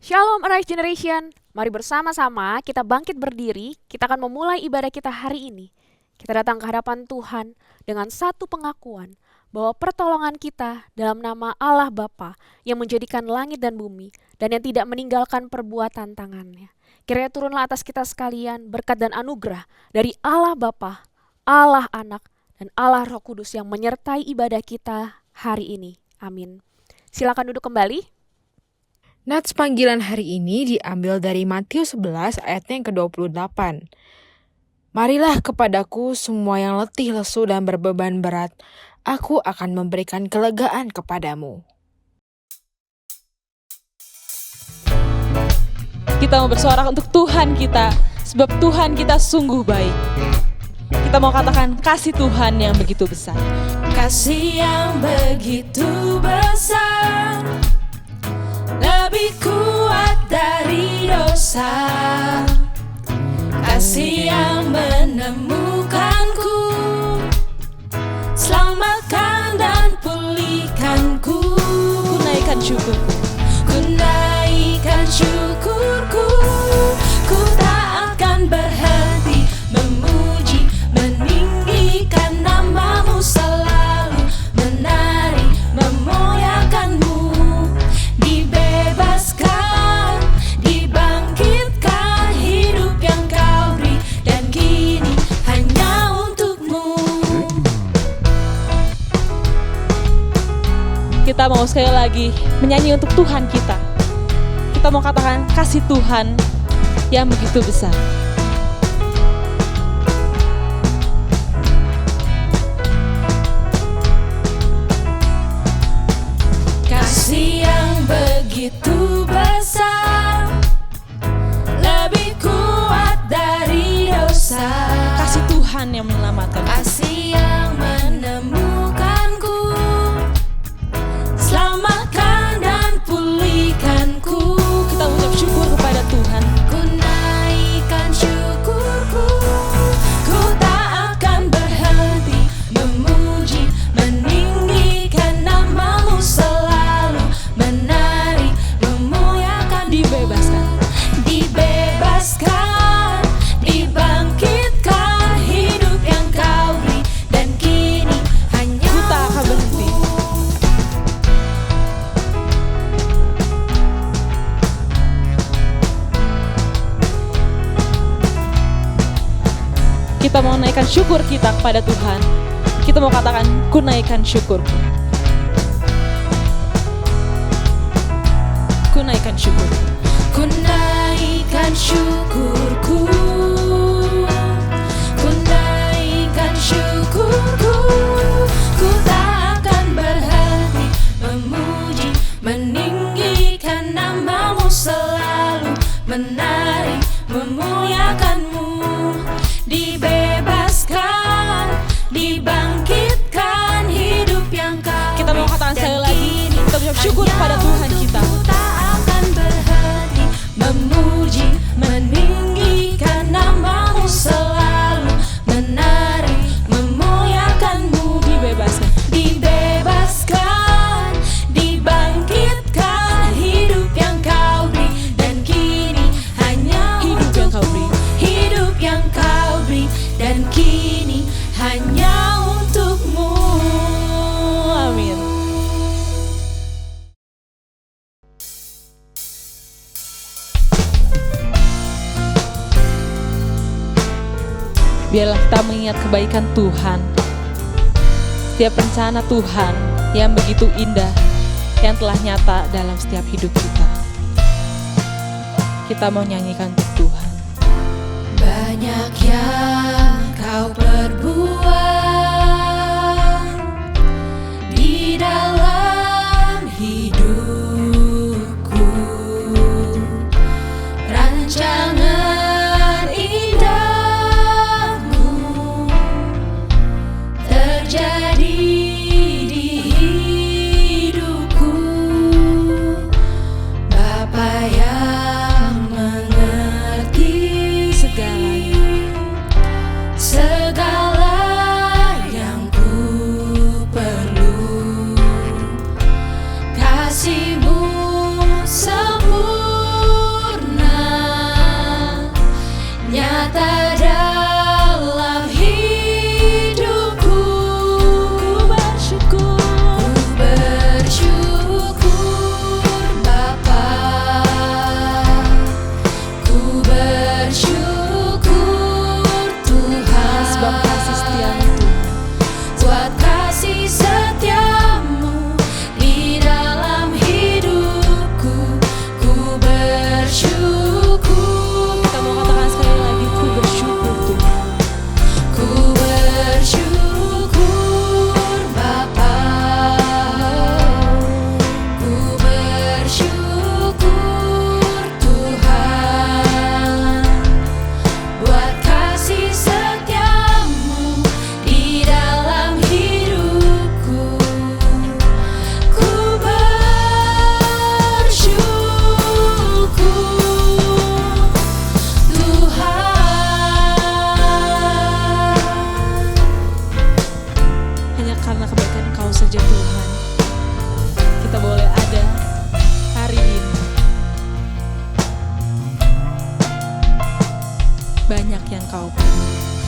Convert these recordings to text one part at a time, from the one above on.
Shalom Arise Generation, mari bersama-sama kita bangkit berdiri, kita akan memulai ibadah kita hari ini. Kita datang ke hadapan Tuhan dengan satu pengakuan bahwa pertolongan kita dalam nama Allah Bapa yang menjadikan langit dan bumi dan yang tidak meninggalkan perbuatan tangannya. Kiranya turunlah atas kita sekalian berkat dan anugerah dari Allah Bapa, Allah Anak, dan Allah Roh Kudus yang menyertai ibadah kita hari ini. Amin. Silakan duduk kembali. Nats panggilan hari ini diambil dari Matius 11 ayatnya yang ke-28. Marilah kepadaku semua yang letih lesu dan berbeban berat, aku akan memberikan kelegaan kepadamu. Kita mau bersuara untuk Tuhan kita, sebab Tuhan kita sungguh baik. Kita mau katakan kasih Tuhan yang begitu besar. Kasih yang begitu besar, lebih kuat dari dosa. Kasih yang menemukanku, selamatkan dan pulihkanku. Ku naikkan syukurku, ku naikkan syukurku. Ku tak akan berhenti memuji, meninggikan namamu selalu, menari, memuliakanmu. Dibebaskan, dibangkitkan, hidup yang kau beri, dan kini hanya untukmu. kita mau sekali lagi menyanyi untuk Tuhan kita. Kita mau katakan kasih Tuhan yang begitu besar. Kasih yang begitu besar, lebih kuat dari dosa. Kasih Tuhan yang menyelamatkan. Kasih yang menemukanku, selamatkan dan pulihkanku. Kita ucap syukur kepada Tuhan. Ku naikkan syukurku, ku tak akan berhenti memuji, meninggikan namamu selalu, menari, memuliakan. Dibebaskan, Dibebaskan, dibangkitkan, hidup yang kau beri, dan kini hanya ku tak akan berhenti. Kita mau naikkan syukur kita kepada Tuhan. Kita mau katakan ku naikkan syukurku. Ku naikkan syukurku. Ku naikkan syukurku, ku naikkan syukurku. Ku tak akan berhenti memuji, meninggikan namamu selalu, menari, memuliakanmu. Dibebaskan, dibangkitkan, hidup yang kau Kita mau katakan sekali lagi, kita ucap syukur hanya pada Tuhan kita. untukmu tak akan berhenti memuji, meninggikan namamu selalu, menari, memuliakanmu. Dibebaskan, Dibebaskan, dibangkitkan, hidup yang kau beri, dan kini hanya hidup yang kau beri. hidup yang kau beri, dan kini hanya untukmu. Amin. Biarlah kita mengingat kebaikan Tuhan, setiap rencana Tuhan yang begitu indah, yang telah nyata dalam setiap hidup kita. Kita mau nyanyikan untuk Tuhan. Banyak yang kau perbuat di dalam hidupku, rancangan indahmu terjadi di hidupku. Bapa yang mengerti Segalanya. segala Kau punya.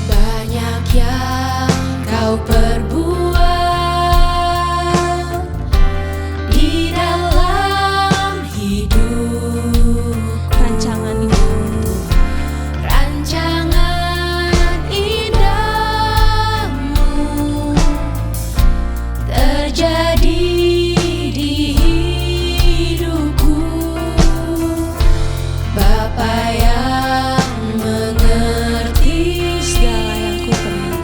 Banyak yang kau perbuat di dalam hidup. Rancangan indahmu Tuhan. Rancangan indahmu terjadi di hidupku. Bapa yang mengerti Segala yang ku perlu.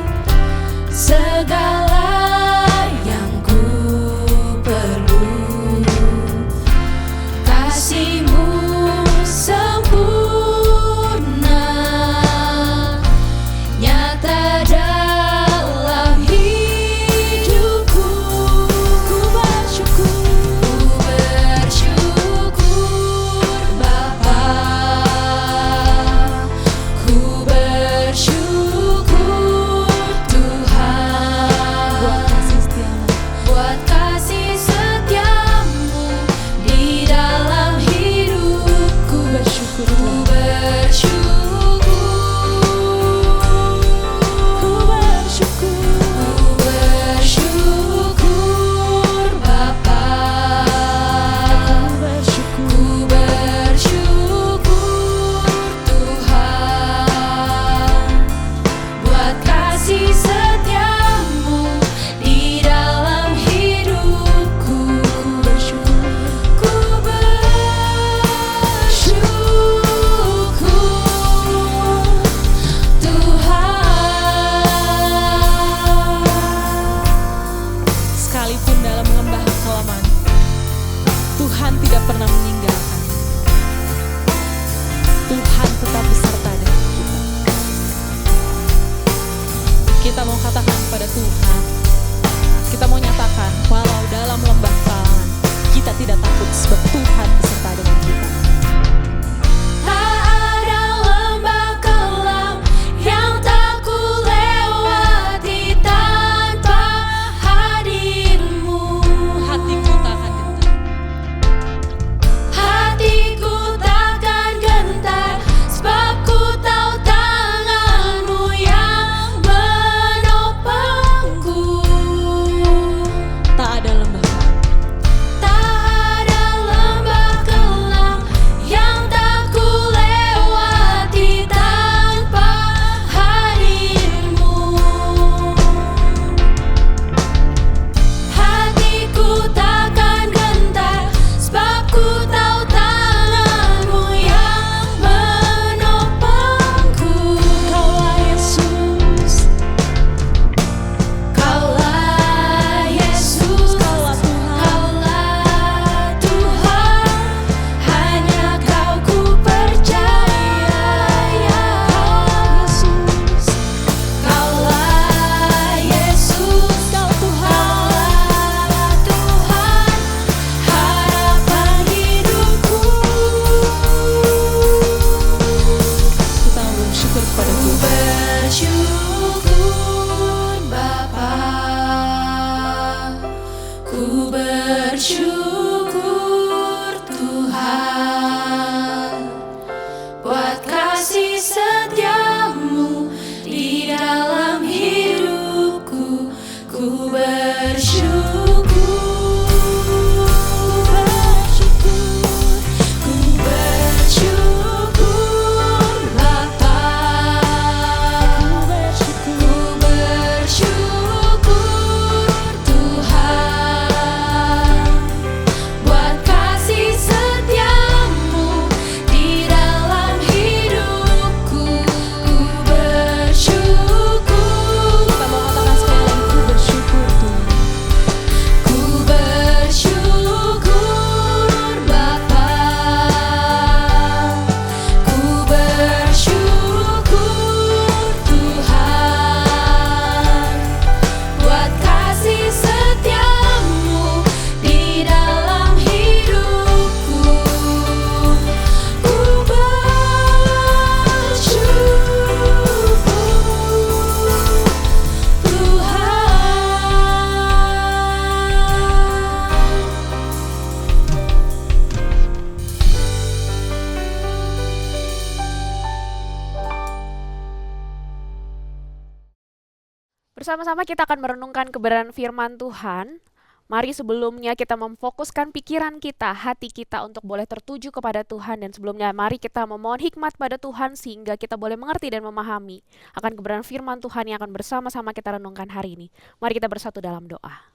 Bersama-sama kita akan merenungkan kebenaran firman Tuhan. Mari sebelumnya kita memfokuskan pikiran kita, hati kita untuk boleh tertuju kepada Tuhan. Dan sebelumnya mari kita memohon hikmat pada Tuhan sehingga kita boleh mengerti dan memahami akan kebenaran firman Tuhan yang akan bersama-sama kita renungkan hari ini. Mari kita bersatu dalam doa.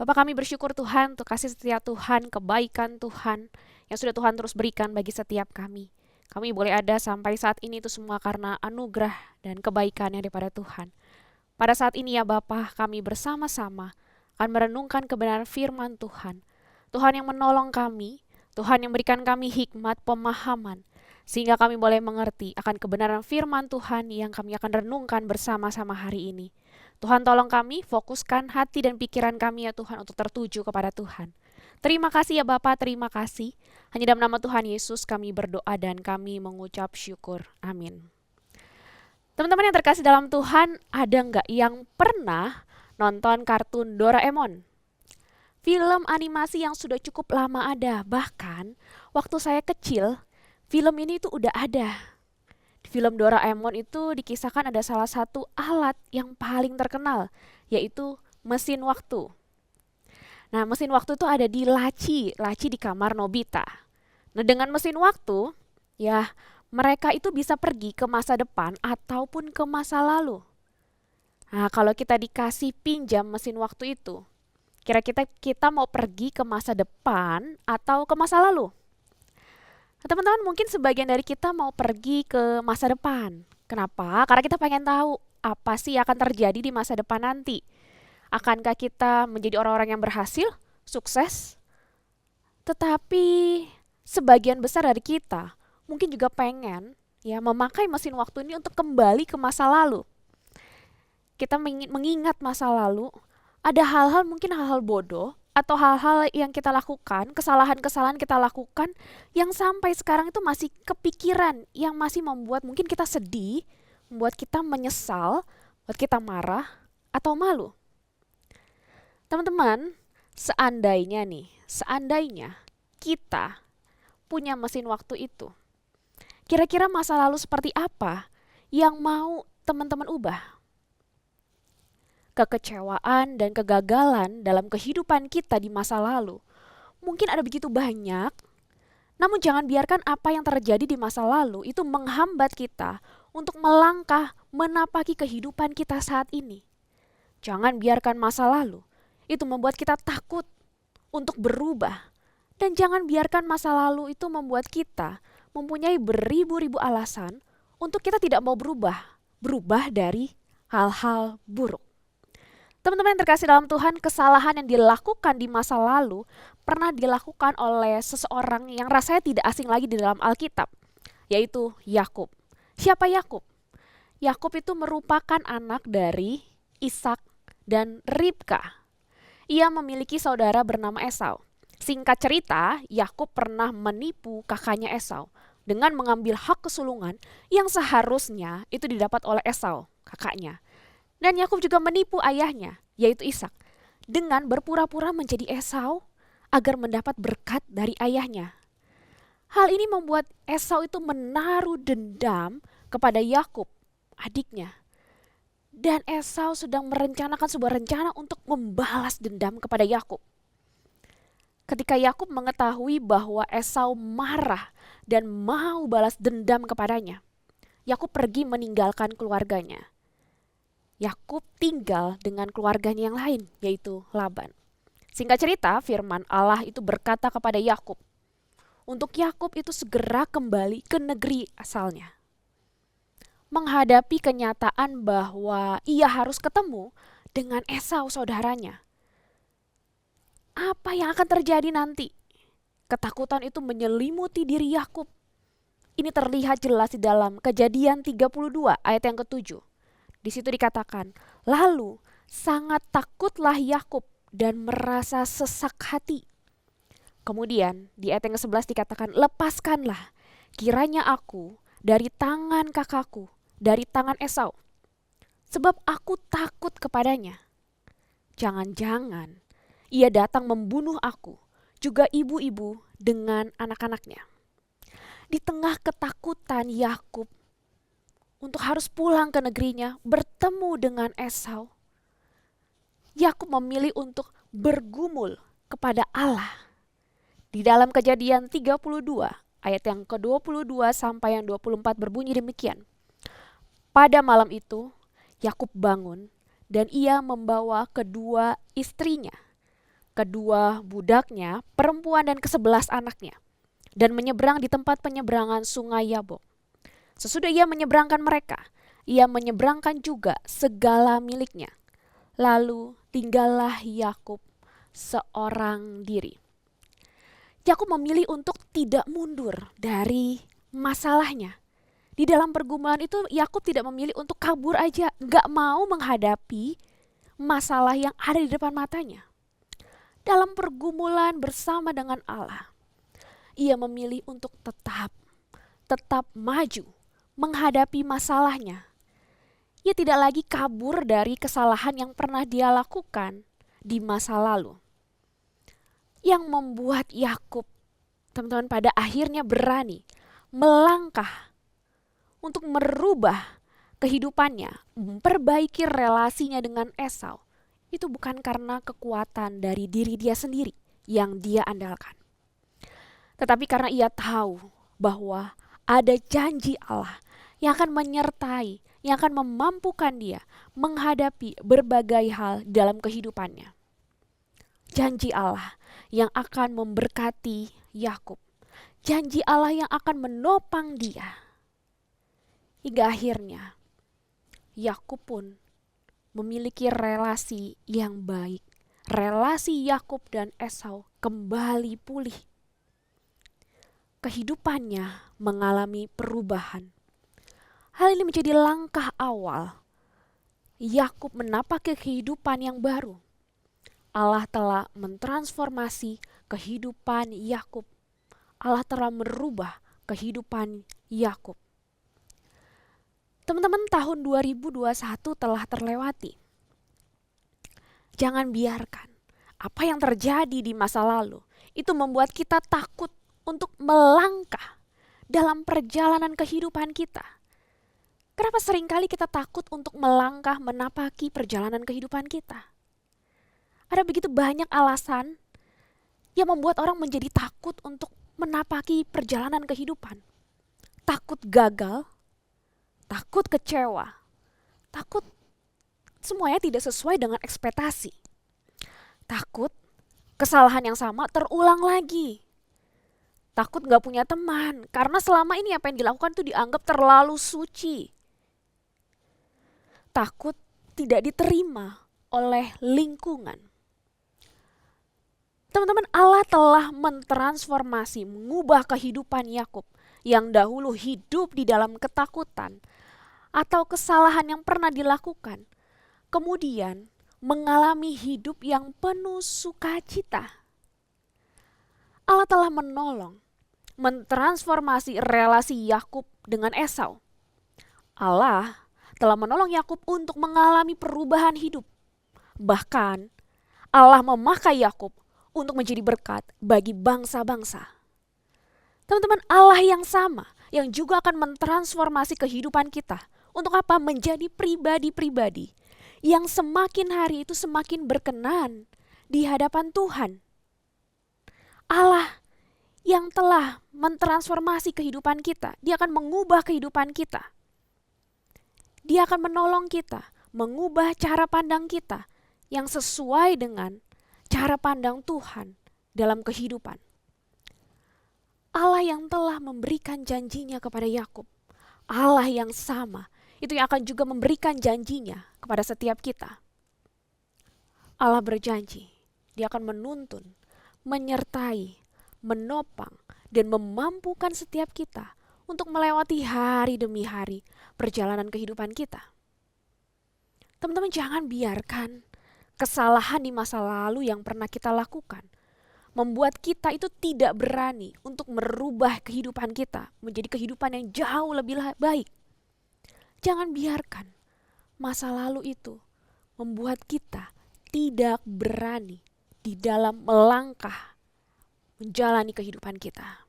Bapak, kami bersyukur Tuhan untuk kasih setia Tuhan, kebaikan Tuhan yang sudah Tuhan terus berikan bagi setiap kami. Kami boleh ada sampai saat ini itu semua karena anugerah dan kebaikan yang daripada Tuhan. Pada saat ini ya Bapa, kami bersama-sama akan merenungkan kebenaran firman Tuhan. Tuhan yang menolong kami, Tuhan yang berikan kami hikmat, pemahaman, sehingga kami boleh mengerti akan kebenaran firman Tuhan yang kami akan renungkan bersama-sama hari ini. Tuhan tolong kami, fokuskan hati dan pikiran kami ya Tuhan untuk tertuju kepada Tuhan. Terima kasih ya Bapa, terima kasih. Hanya dalam nama Tuhan Yesus kami berdoa dan kami mengucap syukur. Amin. Teman-teman yang terkasih dalam Tuhan, ada nggak yang pernah nonton kartun Doraemon? Film animasi yang sudah cukup lama ada. Bahkan waktu saya kecil, film ini itu udah ada. Di film Doraemon itu dikisahkan ada salah satu alat yang paling terkenal, yaitu mesin waktu. Nah, mesin waktu itu ada di laci di kamar Nobita. Nah, dengan mesin waktu, ya mereka itu bisa pergi ke masa depan ataupun ke masa lalu. Nah, kalau kita dikasih pinjam mesin waktu itu, kira-kira kita mau pergi ke masa depan atau ke masa lalu? Nah, teman-teman, mungkin sebagian dari kita mau pergi ke masa depan. Kenapa? Karena kita pengen tahu apa sih yang akan terjadi di masa depan nanti. Akankah kita menjadi orang-orang yang berhasil, sukses? Tetapi sebagian besar dari kita mungkin juga pengen ya memakai mesin waktu ini untuk kembali ke masa lalu. Kita mengingat masa lalu, ada hal-hal mungkin hal-hal bodoh atau hal-hal yang kita lakukan, kesalahan-kesalahan kita lakukan yang sampai sekarang itu masih kepikiran, yang masih membuat mungkin kita sedih, membuat kita menyesal, membuat kita marah atau malu. Teman-teman, seandainya kita punya mesin waktu itu, kira-kira masa lalu seperti apa yang mau teman-teman ubah? Kekecewaan dan kegagalan dalam kehidupan kita di masa lalu mungkin ada begitu banyak, namun jangan biarkan apa yang terjadi di masa lalu itu menghambat kita untuk melangkah menapaki kehidupan kita saat ini. Jangan biarkan masa lalu itu membuat kita takut untuk berubah, dan jangan biarkan masa lalu itu membuat kita mempunyai beribu-ribu alasan untuk kita tidak mau berubah dari hal-hal buruk. Teman-teman yang terkasih dalam Tuhan, kesalahan yang dilakukan di masa lalu pernah dilakukan oleh seseorang yang rasanya tidak asing lagi di dalam Alkitab, yaitu Yakub. Siapa Yakub? Yakub itu merupakan anak dari Ishak dan Ribka. Ia memiliki saudara bernama Esau. Singkat cerita, Yakub pernah menipu kakaknya Esau dengan mengambil hak kesulungan yang seharusnya itu didapat oleh Esau, kakaknya. Dan Yakub juga menipu ayahnya, yaitu Ishak, dengan berpura-pura menjadi Esau agar mendapat berkat dari ayahnya. Hal ini membuat Esau itu menaruh dendam kepada Yakub, adiknya. Dan Esau sedang merencanakan sebuah rencana untuk membalas dendam kepada Yakub. Ketika Yakub mengetahui bahwa Esau marah dan mau balas dendam kepadanya, Yakub pergi meninggalkan keluarganya. Yakub tinggal dengan keluarganya yang lain, yaitu Laban. Singkat cerita, firman Allah itu berkata kepada Yakub, untuk Yakub itu segera kembali ke negeri asalnya. Menghadapi kenyataan bahwa ia harus ketemu dengan Esau saudaranya. Apa yang akan terjadi nanti? Ketakutan itu menyelimuti diri Yakub. Ini terlihat jelas di dalam Kejadian 32 ayat yang ke-7. Di situ dikatakan, lalu sangat takutlah Yakub dan merasa sesak hati. Kemudian di ayat yang ke-11 dikatakan, lepaskanlah kiranya aku dari tangan kakakku, dari tangan Esau. Sebab aku takut kepadanya. Jangan-jangan ia datang membunuh aku, juga ibu-ibu dengan anak-anaknya. Di tengah ketakutan Yakub untuk harus pulang ke negerinya, bertemu dengan Esau, Yakub memilih untuk bergumul kepada Allah. Di dalam Kejadian 32 ayat yang ke-22 sampai yang 24 berbunyi demikian. Pada malam itu Yakub bangun dan ia membawa kedua istrinya, kedua budaknya, perempuan dan ke-11 anaknya, dan menyeberang di tempat penyeberangan sungai Yabok. Sesudah ia menyeberangkan mereka, ia menyeberangkan juga segala miliknya. Lalu tinggallah Yakub seorang diri. Yakub memilih untuk tidak mundur dari masalahnya. Di dalam pergumulan itu Yakub tidak memilih untuk kabur aja, gak mau menghadapi masalah yang ada di depan matanya. Dalam pergumulan bersama dengan Allah, ia memilih untuk tetap maju menghadapi masalahnya. Ia tidak lagi kabur dari kesalahan yang pernah dia lakukan di masa lalu. Yang membuat Yakub, teman-teman, pada akhirnya berani melangkah untuk merubah kehidupannya, memperbaiki relasinya dengan Esau, itu bukan karena kekuatan dari diri dia sendiri yang dia andalkan. Tetapi karena ia tahu bahwa ada janji Allah yang akan menyertai, yang akan memampukan dia menghadapi berbagai hal dalam kehidupannya. Janji Allah yang akan memberkati Yakub. Janji Allah yang akan menopang dia. Hingga akhirnya Yakub pun memiliki relasi yang baik. Relasi Yakub dan Esau kembali pulih. Kehidupannya mengalami perubahan. Hal ini menjadi langkah awal Yakub menapaki kehidupan yang baru. Allah telah mentransformasi kehidupan Yakub. Allah telah merubah kehidupan Yakub. Teman-teman, tahun 2021 telah terlewati. Jangan biarkan apa yang terjadi di masa lalu itu membuat kita takut untuk melangkah dalam perjalanan kehidupan kita. Kenapa seringkali kita takut untuk melangkah menapaki perjalanan kehidupan kita? Ada begitu banyak alasan yang membuat orang menjadi takut untuk menapaki perjalanan kehidupan. Takut gagal, takut kecewa, takut semuanya tidak sesuai dengan ekspektasi. Takut kesalahan yang sama terulang lagi. Takut gak punya teman, karena selama ini apa yang dilakukan itu dianggap terlalu suci. Takut tidak diterima oleh lingkungan. Teman-teman, Allah telah mentransformasi, mengubah kehidupan Yakub yang dahulu hidup di dalam ketakutan atau kesalahan yang pernah dilakukan, kemudian mengalami hidup yang penuh sukacita. Allah telah menolong, mentransformasi relasi Yakub dengan Esau. Allah telah menolong Yakub untuk mengalami perubahan hidup. Bahkan Allah memakai Yakub untuk menjadi berkat bagi bangsa-bangsa. Teman-teman, Allah yang sama, yang juga akan mentransformasi kehidupan kita. Untuk apa? Menjadi pribadi-pribadi yang semakin hari itu semakin berkenan di hadapan Tuhan. Allah yang telah mentransformasi kehidupan kita, Dia akan mengubah kehidupan kita. Dia akan menolong kita, mengubah cara pandang kita yang sesuai dengan cara pandang Tuhan dalam kehidupan. Allah yang telah memberikan janjinya kepada Yakub, Allah yang sama, itu yang akan juga memberikan janjinya kepada setiap kita. Allah berjanji, Dia akan menuntun, menyertai, menopang, dan memampukan setiap kita untuk melewati hari demi hari perjalanan kehidupan kita. Teman-teman, jangan biarkan kesalahan di masa lalu yang pernah kita lakukan membuat kita itu tidak berani untuk merubah kehidupan kita menjadi kehidupan yang jauh lebih baik. Jangan biarkan masa lalu itu membuat kita tidak berani di dalam melangkah menjalani kehidupan kita.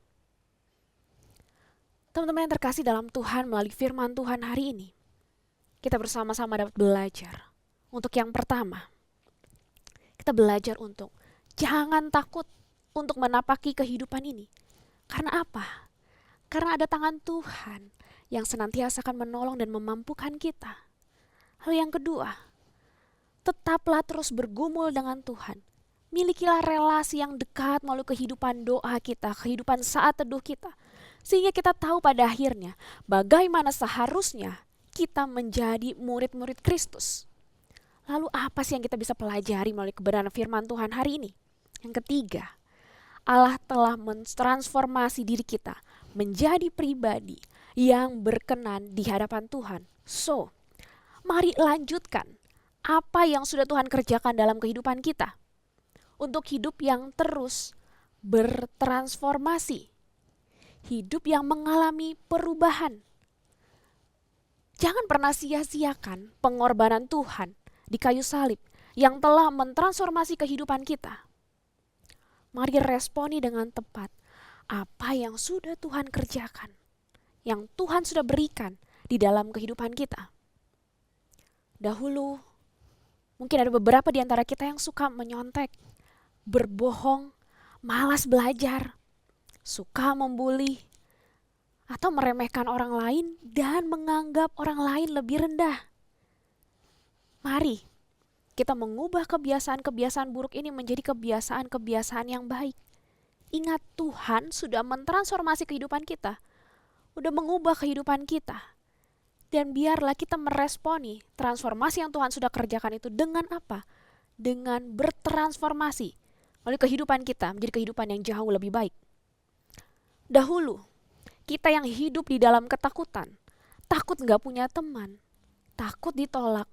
Teman-teman yang terkasih dalam Tuhan, melalui firman Tuhan hari ini, kita bersama-sama dapat belajar. Untuk yang pertama, kita belajar untuk jangan takut untuk menapaki kehidupan ini. Karena apa? Karena ada tangan Tuhan yang senantiasa akan menolong dan memampukan kita. Lalu yang kedua, tetaplah terus bergumul dengan Tuhan. Milikilah relasi yang dekat melalui kehidupan doa kita, kehidupan saat teduh kita. Sehingga kita tahu pada akhirnya bagaimana seharusnya kita menjadi murid-murid Kristus. Lalu apa sih yang kita bisa pelajari melalui kebenaran firman Tuhan hari ini? Yang ketiga, Allah telah mentransformasi diri kita menjadi pribadi yang berkenan di hadapan Tuhan. So, mari lanjutkan apa yang sudah Tuhan kerjakan dalam kehidupan kita untuk hidup yang terus bertransformasi, hidup yang mengalami perubahan. Jangan pernah sia-siakan pengorbanan Tuhan di kayu salib yang telah mentransformasi kehidupan kita. Mari responi dengan tepat apa yang sudah Tuhan kerjakan, yang Tuhan sudah berikan di dalam kehidupan kita. Dahulu, mungkin ada beberapa di antara kita yang suka menyontek, berbohong, malas belajar, suka membuli, atau meremehkan orang lain dan menganggap orang lain lebih rendah. Mari kita mengubah kebiasaan-kebiasaan buruk ini menjadi kebiasaan-kebiasaan yang baik. Ingat, Tuhan sudah mentransformasi kehidupan kita, sudah mengubah kehidupan kita. Dan biarlah kita meresponi transformasi yang Tuhan sudah kerjakan itu dengan apa? Dengan bertransformasi melalui kehidupan kita menjadi kehidupan yang jauh lebih baik. Dahulu, kita yang hidup di dalam ketakutan, takut gak punya teman, takut ditolak,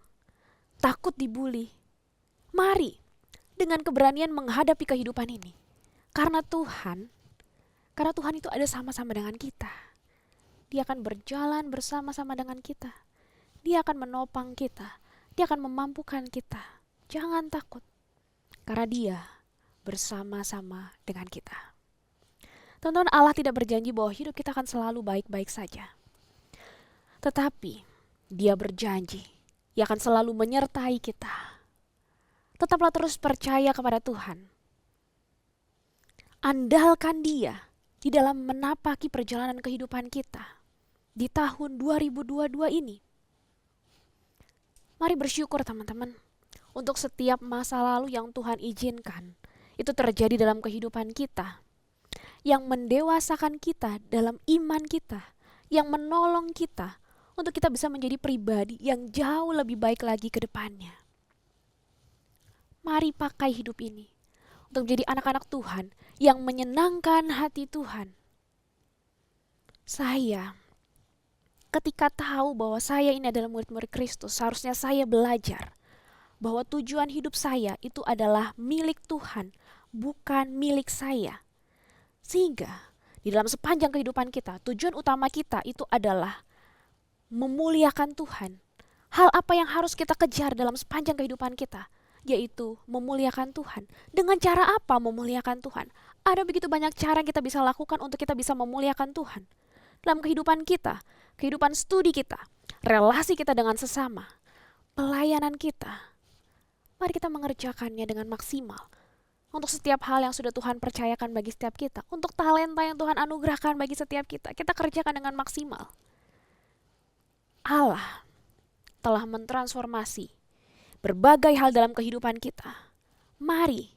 takut dibully. Mari dengan keberanian menghadapi kehidupan ini. Karena Tuhan itu ada sama-sama dengan kita. Dia akan berjalan bersama-sama dengan kita. Dia akan menopang kita. Dia akan memampukan kita. Jangan takut. Karena Dia bersama-sama dengan kita. Teman-teman, Allah tidak berjanji bahwa hidup kita akan selalu baik-baik saja. Tetapi Dia berjanji Dia akan selalu menyertai kita. Tetaplah terus percaya kepada Tuhan. Andalkan Dia di dalam menapaki perjalanan kehidupan kita di tahun 2022 ini. Mari bersyukur teman-teman untuk setiap masa lalu yang Tuhan izinkan itu terjadi dalam kehidupan kita, yang mendewasakan kita dalam iman kita, yang menolong kita untuk kita bisa menjadi pribadi yang jauh lebih baik lagi ke depannya. Mari pakai hidup ini untuk menjadi anak-anak Tuhan yang menyenangkan hati Tuhan. Saya, ketika tahu bahwa saya ini adalah murid-murid Kristus, seharusnya saya belajar bahwa tujuan hidup saya itu adalah milik Tuhan, bukan milik saya. Sehingga di dalam sepanjang kehidupan kita, tujuan utama kita itu adalah memuliakan Tuhan. Hal apa yang harus kita kejar dalam sepanjang kehidupan kita? Yaitu memuliakan Tuhan. Dengan cara apa memuliakan Tuhan? Ada begitu banyak cara yang kita bisa lakukan untuk kita bisa memuliakan Tuhan. Dalam kehidupan kita, kehidupan studi kita, relasi kita dengan sesama, pelayanan kita. Mari kita mengerjakannya dengan maksimal. Untuk setiap hal yang sudah Tuhan percayakan bagi setiap kita. Untuk talenta yang Tuhan anugerahkan bagi setiap kita. Kita kerjakan dengan maksimal. Allah telah mentransformasi berbagai hal dalam kehidupan kita. Mari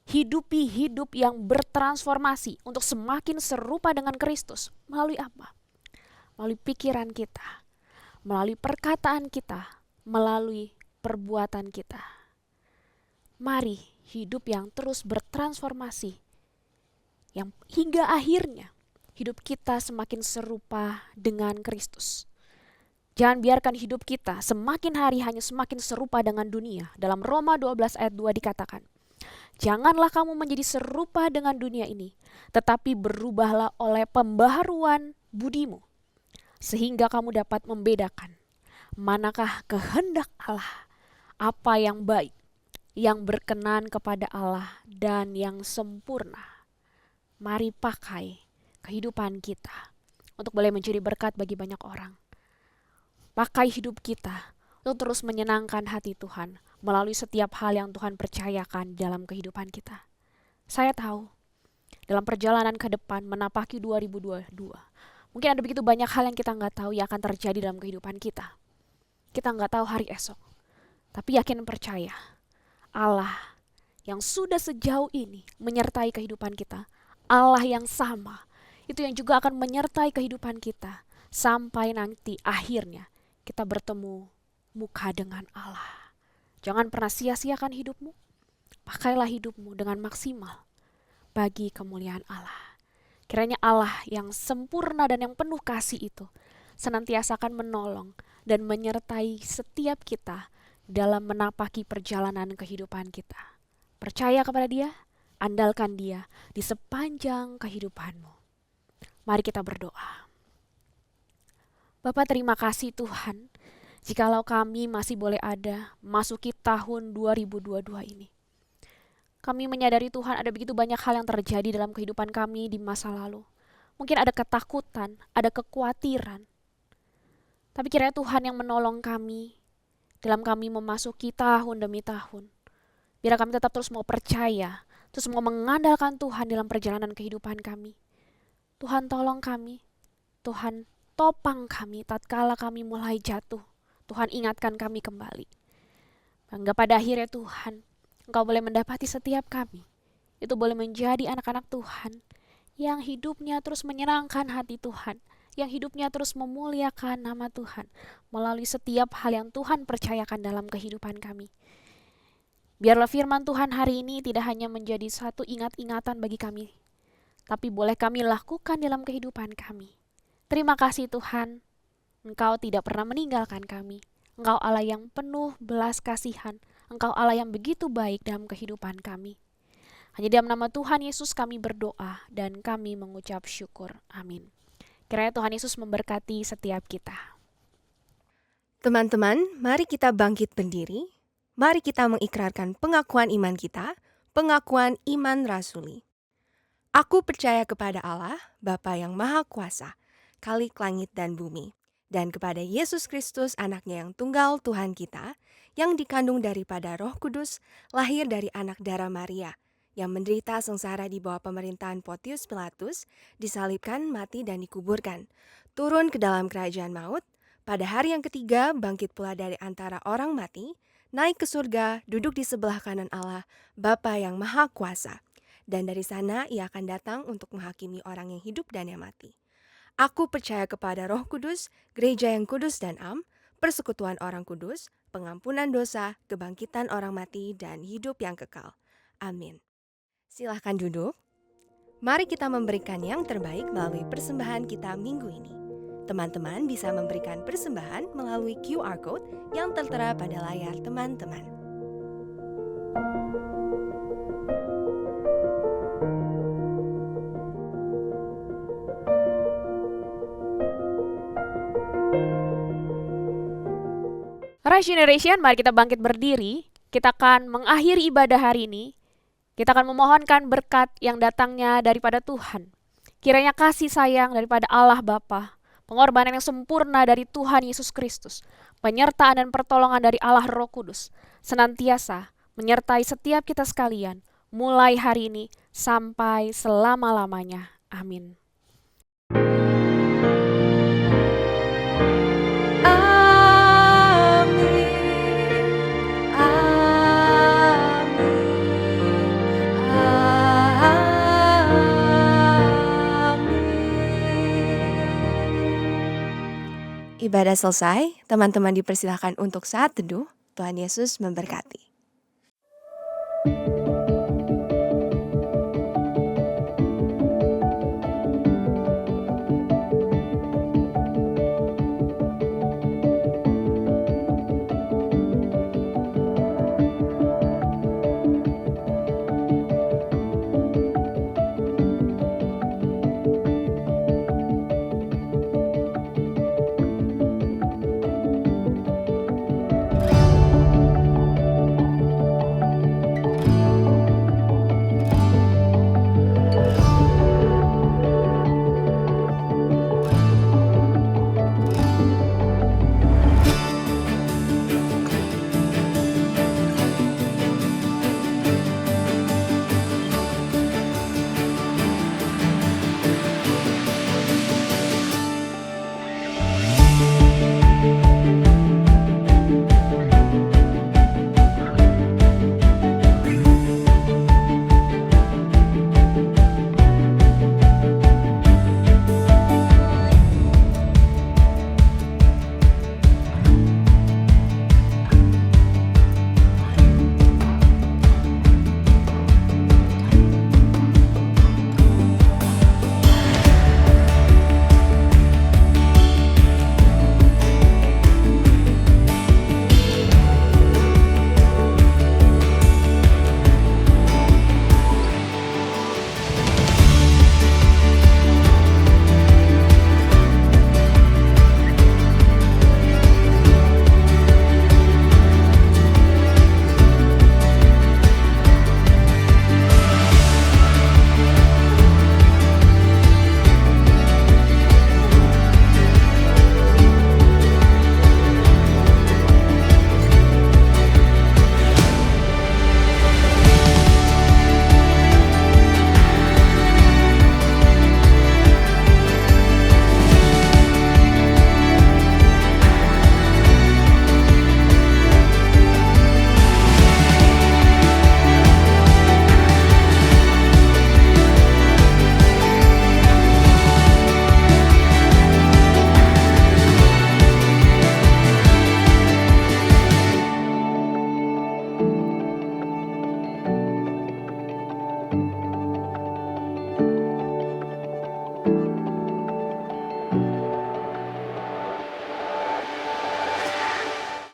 hidupi hidup yang bertransformasi untuk semakin serupa dengan Kristus. Melalui apa? Melalui pikiran kita, melalui perkataan kita, melalui perbuatan kita. Mari hidup yang terus bertransformasi, yang hingga akhirnya hidup kita semakin serupa dengan Kristus. Jangan biarkan hidup kita semakin hari hanya semakin serupa dengan dunia. Dalam Roma 12 ayat 2 dikatakan, janganlah kamu menjadi serupa dengan dunia ini, tetapi berubahlah oleh pembaharuan budimu, sehingga kamu dapat membedakan manakah kehendak Allah, apa yang baik, yang berkenan kepada Allah, dan yang sempurna. Mari pakai kehidupan kita untuk boleh menjadi berkat bagi banyak orang. Pakai hidup kita untuk terus menyenangkan hati Tuhan melalui setiap hal yang Tuhan percayakan dalam kehidupan kita. Saya tahu, dalam perjalanan ke depan menapaki 2022, mungkin ada begitu banyak hal yang kita nggak tahu yang akan terjadi dalam kehidupan kita. Kita nggak tahu hari esok, tapi yakin percaya Allah yang sudah sejauh ini menyertai kehidupan kita, Allah yang sama, itu yang juga akan menyertai kehidupan kita sampai nanti akhirnya kita bertemu muka dengan Allah. Jangan pernah sia-siakan hidupmu, pakailah hidupmu dengan maksimal bagi kemuliaan Allah. Kiranya Allah yang sempurna dan yang penuh kasih itu senantiasa akan menolong dan menyertai setiap kita dalam menapaki perjalanan kehidupan kita. Percaya kepada Dia, andalkan Dia di sepanjang kehidupanmu. Mari kita berdoa. Bapa, terima kasih Tuhan, jikalau kami masih boleh ada masuki tahun 2022 ini. Kami menyadari Tuhan ada begitu banyak hal yang terjadi dalam kehidupan kami di masa lalu. Mungkin ada ketakutan, ada kekhawatiran. Tapi kiranya Tuhan yang menolong kami dalam kami memasuki tahun demi tahun. Biar kami tetap terus mau percaya, terus mau mengandalkan Tuhan dalam perjalanan kehidupan kami. Tuhan tolong kami, Tuhan topang kami tatkala kami mulai jatuh. Tuhan ingatkan kami kembali. Hingga pada akhirnya Tuhan, Engkau boleh mendapati setiap kami. Itu boleh menjadi anak-anak Tuhan yang hidupnya terus menyenangkan hati Tuhan, yang hidupnya terus memuliakan nama Tuhan melalui setiap hal yang Tuhan percayakan dalam kehidupan kami. Biarlah firman Tuhan hari ini tidak hanya menjadi satu ingat-ingatan bagi kami, tapi boleh kami lakukan dalam kehidupan kami. Terima kasih Tuhan, Engkau tidak pernah meninggalkan kami. Engkau Allah yang penuh belas kasihan, Engkau Allah yang begitu baik dalam kehidupan kami. Hanya dalam nama Tuhan Yesus kami berdoa dan kami mengucap syukur. Amin. Kiranya Tuhan Yesus memberkati setiap kita. Teman-teman, mari kita bangkit berdiri. Mari kita mengikrarkan pengakuan iman kita, pengakuan iman rasuli. Aku percaya kepada Allah, Bapa yang Maha Kuasa, Khalik langit dan bumi, dan kepada Yesus Kristus anaknya yang tunggal Tuhan kita, yang dikandung daripada Roh Kudus, lahir dari anak darah Maria, yang menderita sengsara di bawah pemerintahan Pontius Pilatus, disalibkan, mati dan dikuburkan, turun ke dalam kerajaan maut, pada hari yang ketiga bangkit pula dari antara orang mati, naik ke surga, duduk di sebelah kanan Allah, Bapa yang Maha Kuasa, dan dari sana Ia akan datang untuk menghakimi orang yang hidup dan yang mati. Aku percaya kepada Roh Kudus, gereja yang kudus dan am, persekutuan orang kudus, pengampunan dosa, kebangkitan orang mati, dan hidup yang kekal. Amin. Silahkan duduk. Mari kita memberikan yang terbaik melalui persembahan kita minggu ini. Teman-teman bisa memberikan persembahan melalui QR Code yang tertera pada layar teman-teman. Rise Generation, mari kita bangkit berdiri. Kita akan mengakhiri ibadah hari ini. Kita akan memohonkan berkat yang datangnya daripada Tuhan. Kiranya kasih sayang daripada Allah Bapa, pengorbanan yang sempurna dari Tuhan Yesus Kristus, penyertaan dan pertolongan dari Allah Roh Kudus, senantiasa menyertai setiap kita sekalian, mulai hari ini sampai selama-lamanya. Amin. Ibadah selesai, teman-teman dipersilahkan untuk saat teduh. Tuhan Yesus memberkati.